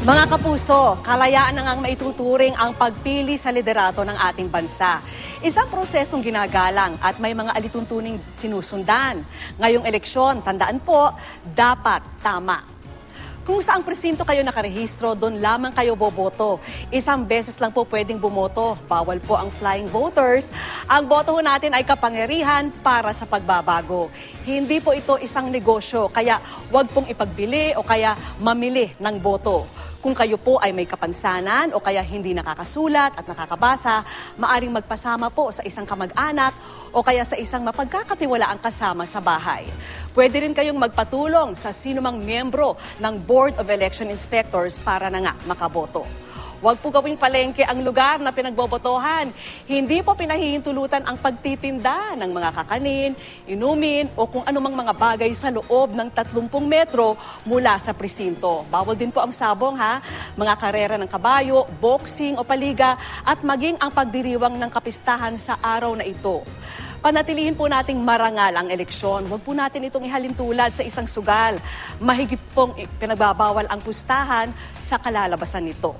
Mga kapuso, kalayaan na ngang maituturing ang pagpili sa liderato ng ating bansa. Isang prosesong ginagalang at may mga alituntuning sinusundan. Ngayong eleksyon, tandaan po, dapat tama. Kung saang presinto kayo nakarehistro, doon lamang kayo boboto. Isang beses lang po pwedeng bumoto. Bawal po ang flying voters. Ang boto ho natin ay kapangyarihan para sa pagbabago. Hindi po ito isang negosyo, kaya huwag pong ipagbili o kaya mamili ng boto. Kung kayo po ay may kapansanan o kaya hindi nakakasulat at nakakabasa, maaring magpasama po sa isang kamag-anak o kaya sa isang mapagkakatiwalaang kasama sa bahay. Pwede rin kayong magpatulong sa sinumang miyembro ng Board of Election Inspectors para na nga makaboto. Huwag po gawing palengke ang lugar na pinagbobotohan. Hindi po pinahihintulutan ang pagtitinda ng mga kakanin, inumin o kung anumang mga bagay sa loob ng 30 metro mula sa presinto. Bawal din po ang sabong mga karera ng kabayo, boxing o paliga at maging ang pagdiriwang ng kapistahan sa araw na ito. Panatilihin po nating marangal ang eleksyon. Huwag po natin itong ihalintulad sa isang sugal. Mahigit pong pinagbabawal ang pustahan sa kalalabasan nito.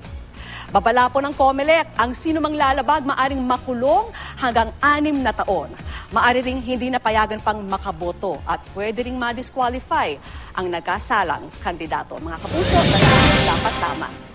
Babala po ng COMELEC, ang sinumang lalabag maaring makulong hanggang 6 na taon. Maari ring hindi napayagan pang makaboto at pwede ring ma-disqualify ang nagkasalang kandidato. Mga kapuso, dapat tama.